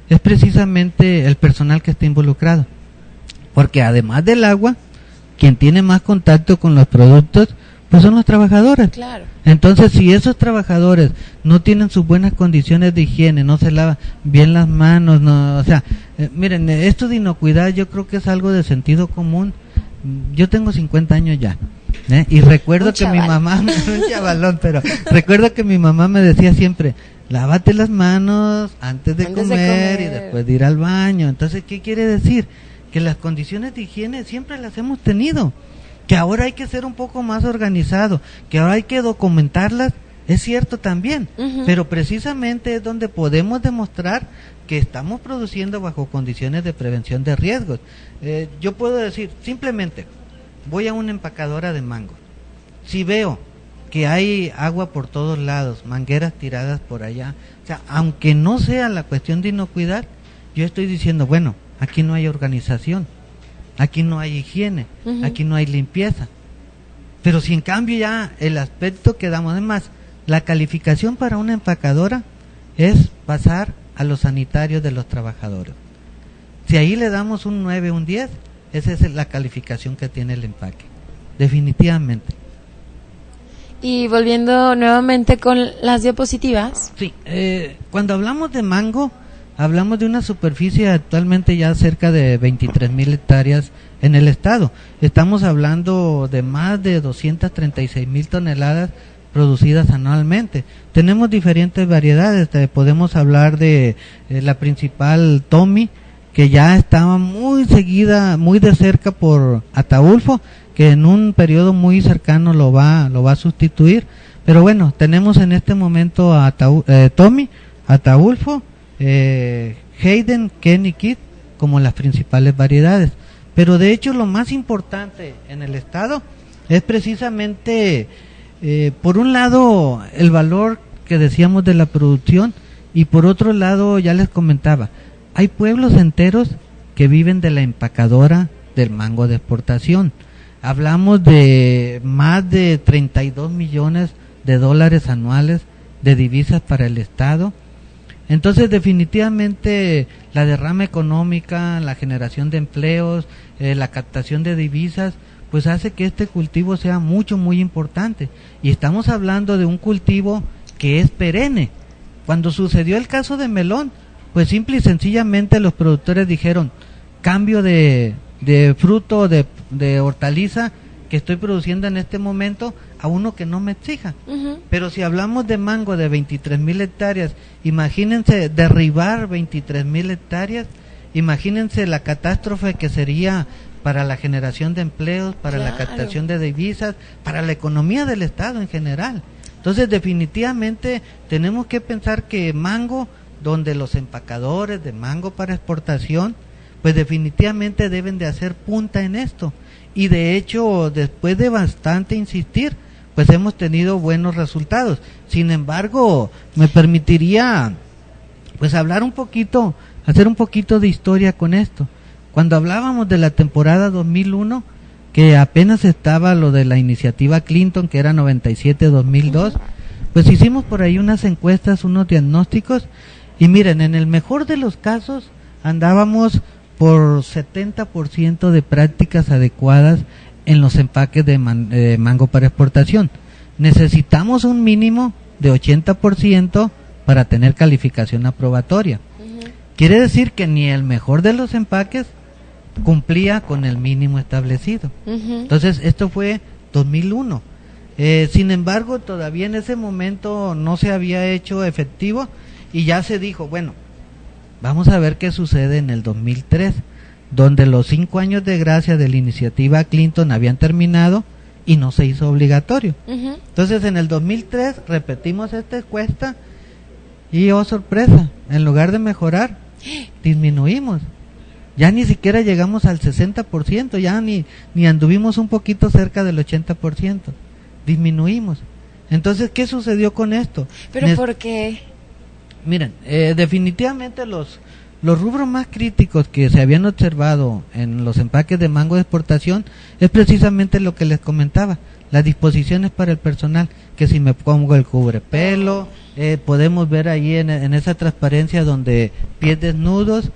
es precisamente el personal que está involucrado. Porque además del agua, quien tiene más contacto con los productos, pues son los trabajadores. Claro. Entonces, si esos trabajadores no tienen sus buenas condiciones de higiene, no se lavan bien las manos, no, o sea, miren, esto de inocuidad yo creo que es algo de sentido común. Yo tengo 50 años ya, y recuerdo que mi mamá, un chavalón, pero recuerdo que mi mamá me decía siempre, lávate las manos antes de comer y después de ir al baño. Entonces, ¿qué quiere decir? Que las condiciones de higiene siempre las hemos tenido, que ahora hay que ser un poco más organizado, que ahora hay que documentarlas, es cierto también, pero precisamente es donde podemos demostrar que estamos produciendo bajo condiciones de prevención de riesgos. Yo puedo decir, simplemente, voy a una empacadora de mango, si veo que hay agua por todos lados, mangueras tiradas por allá, o sea, aunque no sea la cuestión de inocuidad, yo estoy diciendo, bueno, aquí no hay organización, aquí no hay higiene, aquí no hay limpieza. Pero si en cambio ya el aspecto que damos, además, la calificación para una empacadora es pasar a los sanitarios de los trabajadores. Si ahí le damos un 9, un 10, esa es la calificación que tiene el empaque, definitivamente. Y volviendo nuevamente con las diapositivas. Sí, cuando hablamos de mango, hablamos de una superficie actualmente ya cerca de 23,000 hectáreas en el estado. Estamos hablando de más de 236,000 toneladas producidas anualmente. Tenemos diferentes variedades, podemos hablar de la principal Tommy, que ya estaba muy seguida, muy de cerca por Ataulfo, que en un periodo muy cercano lo va a sustituir. Pero bueno, tenemos en este momento a Tommy, Ataulfo, Hayden, Ken y Kid como las principales variedades. Pero de hecho lo más importante en el estado es precisamente por un lado el valor que decíamos de la producción y por otro lado ya les comentaba, hay pueblos enteros que viven de la empacadora del mango de exportación. Hablamos de más de 32 millones de dólares anuales de divisas para el estado. Entonces definitivamente la derrama económica, la generación de empleos, la captación de divisas, pues hace que este cultivo sea muy importante. Y estamos hablando de un cultivo que es perenne. Cuando sucedió el caso de melón, pues simple y sencillamente los productores dijeron, cambio de fruto, de hortaliza que estoy produciendo en este momento a uno que no me exija. Pero si hablamos de mango de 23,000 hectáreas, imagínense derribar 23,000 hectáreas, imagínense la catástrofe que sería para la generación de empleos, para la captación de divisas, para la economía del Estado en general. Entonces, definitivamente tenemos que pensar que mango, donde los empacadores de mango para exportación, pues definitivamente deben de hacer punta en esto. Y de hecho, después de bastante insistir, pues hemos tenido buenos resultados. Sin embargo, me permitiría pues hablar un poquito, hacer un poquito de historia con esto. Cuando hablábamos de la temporada 2001, que apenas estaba lo de la iniciativa Clinton, que era 97-2002, pues hicimos por ahí unas encuestas, unos diagnósticos, y miren, en el mejor de los casos andábamos por 70% de prácticas adecuadas en los empaques de mango para exportación. Necesitamos un mínimo de 80% para tener calificación aprobatoria. Quiere decir que ni el mejor de los empaques cumplía con el mínimo establecido. Entonces, esto fue 2001. Sin embargo, todavía en ese momento no se había hecho efectivo y ya se dijo, bueno, vamos a ver qué sucede en el 2003, donde los 5 años de gracia de la iniciativa Clinton habían terminado y no se hizo obligatorio. Entonces, en el 2003 repetimos esta encuesta y, oh sorpresa, en lugar de mejorar, disminuimos. Ya ni siquiera llegamos al 60%, ya ni anduvimos un poquito cerca del 80%, disminuimos. Entonces, ¿qué sucedió con esto? ¿Pero por qué? Miren, definitivamente los rubros más críticos que se habían observado en los empaques de mango de exportación es precisamente lo que les comentaba, las disposiciones para el personal, que si me pongo el cubrepelo, podemos ver ahí en esa transparencia donde pies desnudos,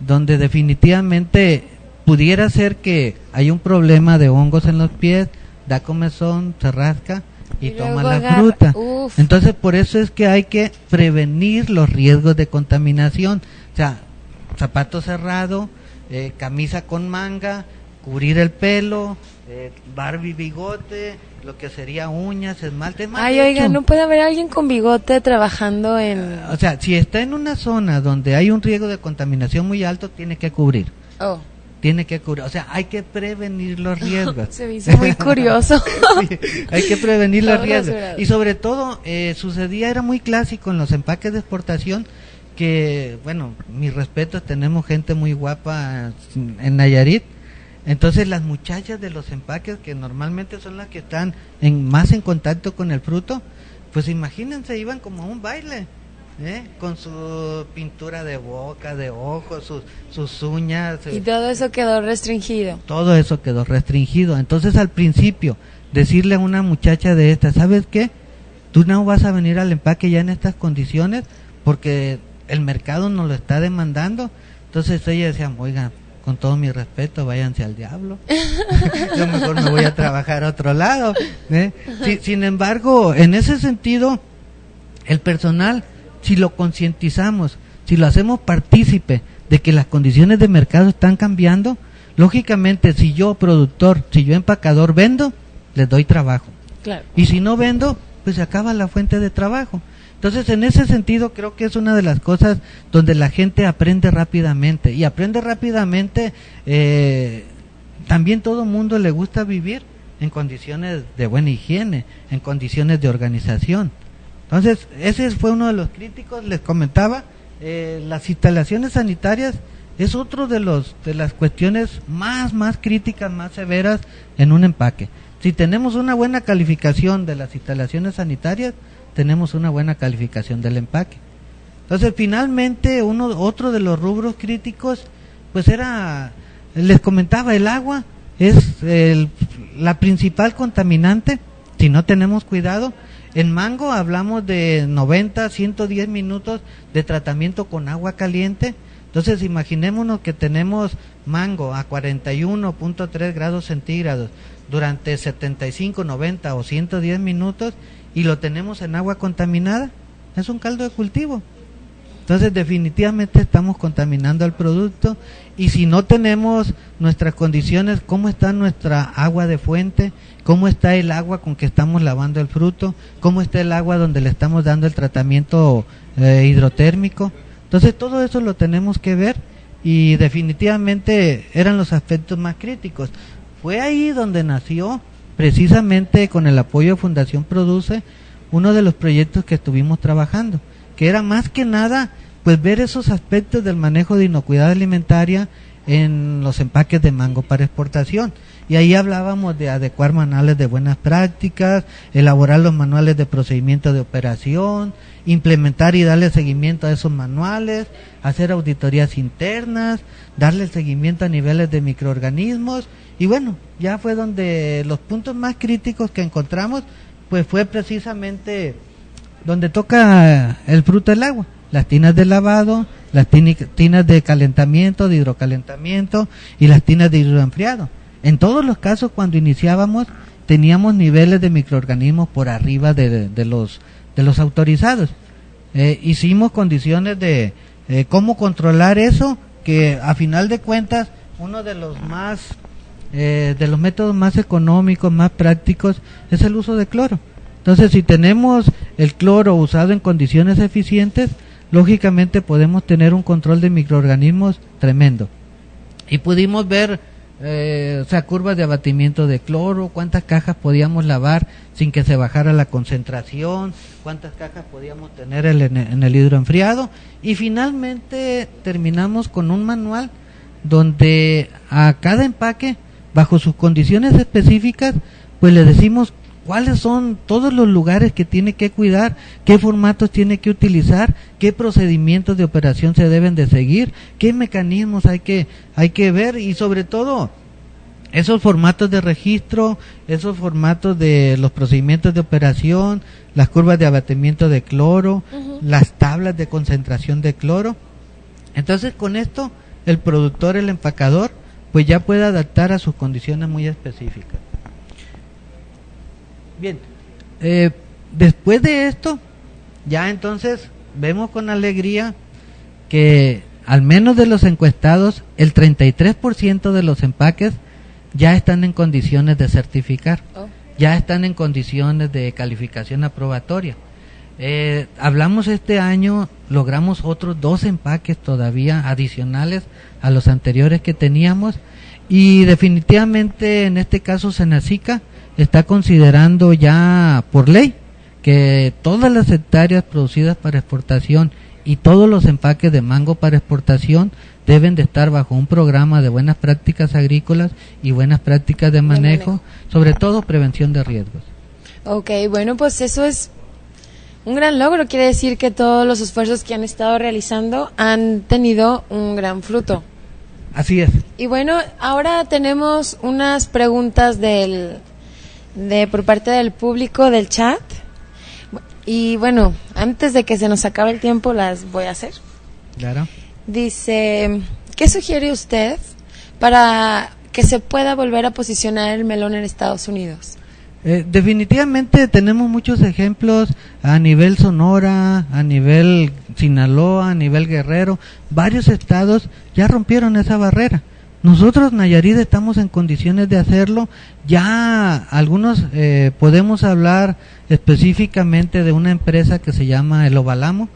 donde definitivamente pudiera ser que hay un problema de hongos en los pies, da comezón, se rasca y toma la fruta. Entonces, por eso es que hay que prevenir los riesgos de contaminación. O sea, zapato cerrado, camisa con manga, cubrir el pelo, barba y bigote, lo que sería uñas, esmalte. Ay, oiga, ¿no puede haber alguien con bigote trabajando en...? O sea, si está en una zona donde hay un riesgo de contaminación muy alto, tiene que cubrir. Tiene que cubrir, o sea, hay que prevenir los riesgos. Se me hizo muy curioso. Sí, hay que prevenir los riesgos. Y sobre todo, sucedía, era muy clásico en los empaques de exportación, que, bueno, mis respetos, tenemos gente muy guapa en Nayarit. Entonces las muchachas de los empaques, que normalmente son las que están más en contacto con el fruto, pues imagínense, iban como a un baile, con su pintura de boca, de ojos, sus uñas. Y todo eso quedó restringido. Todo eso quedó restringido. Entonces, al principio, decirle a una muchacha de esta, ¿sabes qué? Tú no vas a venir al empaque ya en estas condiciones porque el mercado nos lo está demandando. Entonces ella decía, oiga, con todo mi respeto, váyanse al diablo. Yo mejor me voy a trabajar a otro lado. Sin embargo, en ese sentido, el personal, si lo concientizamos, si lo hacemos partícipe de que las condiciones de mercado están cambiando, lógicamente, si yo productor, si yo empacador vendo, les doy trabajo. Claro. Y si no vendo, pues se acaba la fuente de trabajo. Entonces, en ese sentido, creo que es una de las cosas donde la gente aprende rápidamente. Y aprende rápidamente, también todo mundo le gusta vivir en condiciones de buena higiene, en condiciones de organización. Entonces, ese fue uno de los críticos, les comentaba, las instalaciones sanitarias es otro de las cuestiones más críticas, más severas en un empaque. Si tenemos una buena calificación de las instalaciones sanitarias, tenemos una buena calificación del empaque. Entonces, finalmente, otro de los rubros críticos, pues les comentaba, el agua es la principal contaminante, si no tenemos cuidado. En mango hablamos de 90, 110 minutos de tratamiento con agua caliente. Entonces, imaginémonos que tenemos mango a 41.3 grados centígrados durante 75, 90 o 110 minutos y lo tenemos en agua contaminada. Es un caldo de cultivo. Entonces, definitivamente estamos contaminando el producto. Y si no tenemos nuestras condiciones, ¿cómo está nuestra agua de fuente? ¿Cómo está el agua con que estamos lavando el fruto? ¿Cómo está el agua donde le estamos dando el tratamiento hidrotérmico? Entonces, todo eso lo tenemos que ver y definitivamente eran los aspectos más críticos. Fue ahí donde nació, precisamente con el apoyo de Fundación Produce, uno de los proyectos que estuvimos trabajando, que era más que nada pues ver esos aspectos del manejo de inocuidad alimentaria en los empaques de mango para exportación. Y ahí hablábamos de adecuar manuales de buenas prácticas, elaborar los manuales de procedimiento de operación, implementar y darle seguimiento a esos manuales, hacer auditorías internas, darle seguimiento a niveles de microorganismos. Y bueno, ya fue donde los puntos más críticos que encontramos, pues fue precisamente donde toca el fruto del agua, las tinas de lavado, las tinas de calentamiento, de hidrocalentamiento y las tinas de hidroenfriado. En todos los casos, cuando iniciábamos, teníamos niveles de microorganismos por arriba de los autorizados. Hicimos condiciones de cómo controlar eso, que a final de cuentas uno de los métodos más económicos, más prácticos, es el uso de cloro. Entonces, si tenemos el cloro usado en condiciones eficientes, lógicamente podemos tener un control de microorganismos tremendo. Y pudimos ver curvas de abatimiento de cloro, cuántas cajas podíamos lavar sin que se bajara la concentración, cuántas cajas podíamos tener en el hidroenfriado, y finalmente terminamos con un manual donde a cada empaque, bajo sus condiciones específicas, pues le decimos cuáles son todos los lugares que tiene que cuidar, qué formatos tiene que utilizar, qué procedimientos de operación se deben de seguir, qué mecanismos hay que ver, y sobre todo esos formatos de registro, esos formatos de los procedimientos de operación, las curvas de abatimiento de cloro, las tablas de concentración de cloro. Entonces, con esto el productor, el empacador, pues ya puede adaptar a sus condiciones muy específicas. Bien, después de esto, ya entonces vemos con alegría que al menos de los encuestados, el 33% de los empaques ya están en condiciones de certificar, ya están en condiciones de calificación aprobatoria. Hablamos este año, logramos otros 2 empaques todavía adicionales a los anteriores que teníamos, y definitivamente en este caso Senacica está considerando ya por ley que todas las hectáreas producidas para exportación y todos los empaques de mango para exportación deben de estar bajo un programa de buenas prácticas agrícolas y buenas prácticas de manejo, sobre todo prevención de riesgos. Ok, bueno, pues eso es un gran logro. Quiere decir que todos los esfuerzos que han estado realizando han tenido un gran fruto. Así es. Y bueno, ahora tenemos unas preguntas por parte del público del chat. Y bueno, antes de que se nos acabe el tiempo, las voy a hacer. Claro. Dice, ¿qué sugiere usted para que se pueda volver a posicionar el melón en Estados Unidos? Definitivamente tenemos muchos ejemplos a nivel Sonora, a nivel Sinaloa, a nivel Guerrero. Varios estados ya rompieron esa barrera. Nosotros, Nayarit, estamos en condiciones de hacerlo. Ya algunos podemos hablar específicamente de una empresa que se llama El Ovalamo,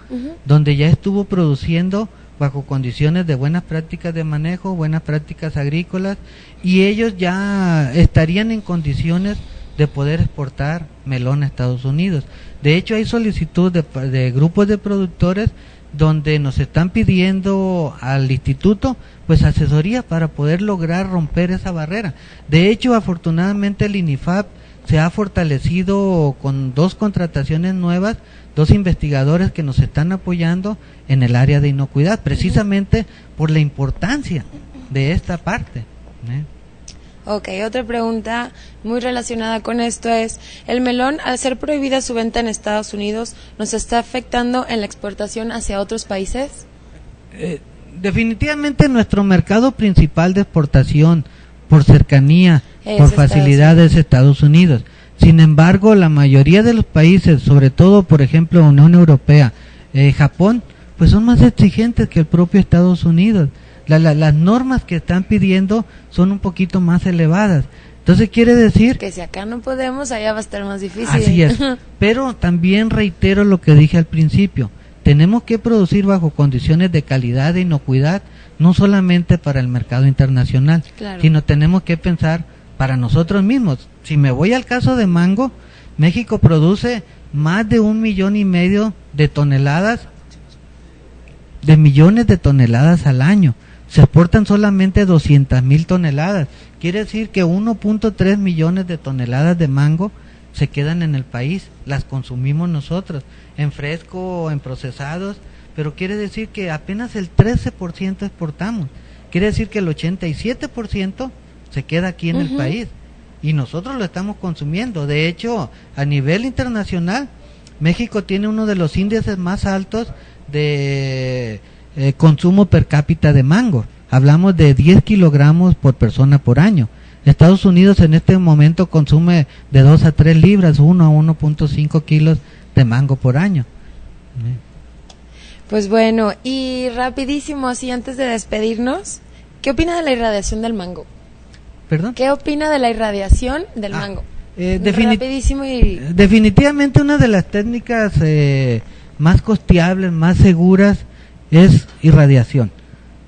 donde ya estuvo produciendo bajo condiciones de buenas prácticas de manejo, buenas prácticas agrícolas, y ellos ya estarían en condiciones de poder exportar melón a Estados Unidos. De hecho, hay solicitud de grupos de productores donde nos están pidiendo al instituto pues asesoría para poder lograr romper esa barrera. De hecho, afortunadamente el INIFAP se ha fortalecido con 2 contrataciones nuevas, 2 investigadores que nos están apoyando en el área de inocuidad, precisamente por la importancia de esta parte. Ok, otra pregunta muy relacionada con esto es, ¿el melón, al ser prohibida su venta en Estados Unidos, nos está afectando en la exportación hacia otros países? Definitivamente nuestro mercado principal de exportación, por cercanía, por facilidad, es Estados Unidos. Sin embargo, la mayoría de los países, sobre todo, por ejemplo, Unión Europea, Japón, pues son más exigentes que el propio Estados Unidos. Las normas que están pidiendo son un poquito más elevadas. Entonces quiere decir que si acá no podemos, allá va a estar más difícil. Así es. Pero también reitero lo que dije al principio. tenemos que producir bajo condiciones de calidad e inocuidad, no solamente para el mercado internacional, Claro. sino tenemos que pensar para nosotros mismos. Si me voy al caso de mango, México produce más de 1,5 millones de toneladas, de millones de toneladas al año. Se exportan solamente 200,000 toneladas. Quiere decir que 1.3 millones de toneladas de mango se quedan en el país, las consumimos nosotros, en fresco o en procesados, pero quiere decir que apenas el 13% exportamos. Quiere decir que el 87% se queda aquí en el país y nosotros lo estamos consumiendo. De hecho, a nivel internacional, México tiene uno de los índices más altos de consumo per cápita de mango. Hablamos de 10 kilogramos por persona por año. Estados Unidos en este momento consume de 2 a 3 libras, 1 a 1.5 kilos de mango por año. Pues bueno, y rapidísimo, así antes de despedirnos, ¿qué opina de la irradiación del mango? ¿Perdón? ¿Qué opina de la irradiación del mango? Rapidísimo y... Definitivamente una de las técnicas más costeables, más seguras, es irradiación.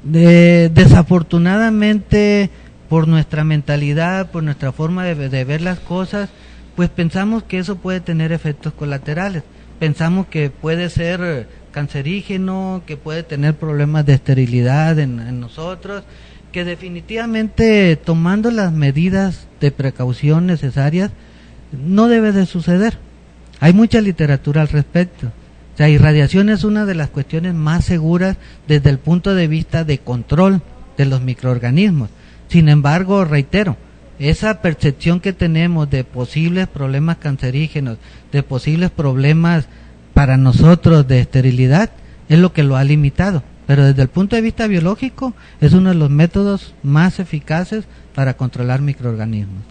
Desafortunadamente, por nuestra mentalidad, por nuestra forma de ver las cosas, pues pensamos que eso puede tener efectos colaterales. Pensamos que puede ser cancerígeno, que puede tener problemas de esterilidad en nosotros, que definitivamente tomando las medidas de precaución necesarias no debe de suceder. Hay mucha literatura al respecto. O sea, irradiación es una de las cuestiones más seguras desde el punto de vista de control de los microorganismos. Sin embargo, reitero, esa percepción que tenemos de posibles problemas cancerígenos, de posibles problemas para nosotros de esterilidad, es lo que lo ha limitado. Pero desde el punto de vista biológico, es uno de los métodos más eficaces para controlar microorganismos.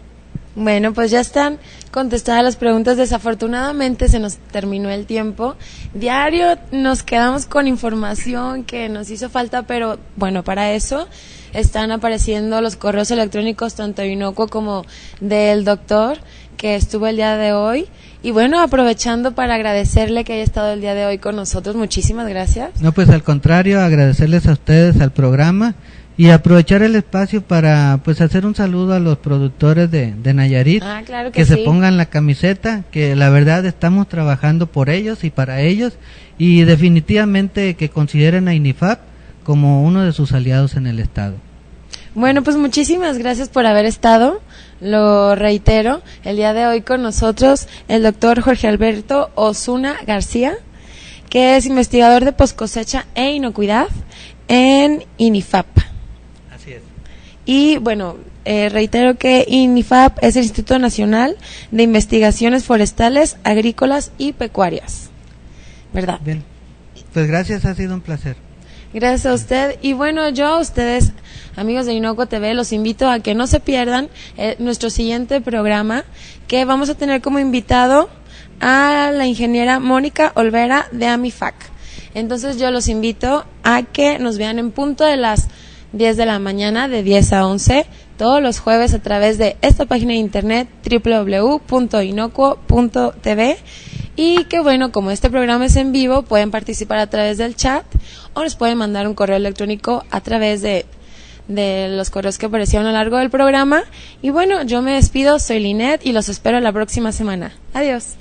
Bueno, pues ya están contestadas las preguntas. Desafortunadamente se nos terminó el tiempo. Diario nos quedamos con información que nos hizo falta, pero bueno, para eso están apareciendo los correos electrónicos tanto de Inocuo como del doctor que estuvo el día de hoy. Y bueno, aprovechando para agradecerle que haya estado el día de hoy con nosotros. Muchísimas gracias. No, pues al contrario, agradecerles a ustedes, al programa, y aprovechar el espacio para pues hacer un saludo a los productores de Nayarit, Claro que sí. se pongan la camiseta, que la verdad estamos trabajando por ellos y para ellos, y definitivamente que consideren a INIFAP como uno de sus aliados en el Estado. Bueno, pues muchísimas gracias por haber estado, lo reitero, el día de hoy con nosotros el doctor Jorge Alberto Osuna García, que es investigador de poscosecha e inocuidad en INIFAP. Así es. Y bueno, reitero que INIFAP es el Instituto Nacional de Investigaciones Forestales, Agrícolas y Pecuarias, ¿verdad? Bien, pues gracias, ha sido un placer. Gracias a usted. Y bueno, yo a ustedes, amigos de Inocuo TV, los invito a que no se pierdan nuestro siguiente programa, que vamos a tener como invitado a la ingeniera Mónica Olvera de AMIFAC. Entonces yo los invito a que nos vean en punto de las 10 de la mañana, de 10 a 11, todos los jueves a través de esta página de internet www.inocuo.tv. Y que bueno, como este programa es en vivo, pueden participar a través del chat o nos pueden mandar un correo electrónico a través de los correos que aparecieron a lo largo del programa. Y bueno, yo me despido, soy Linet y los espero la próxima semana. Adiós.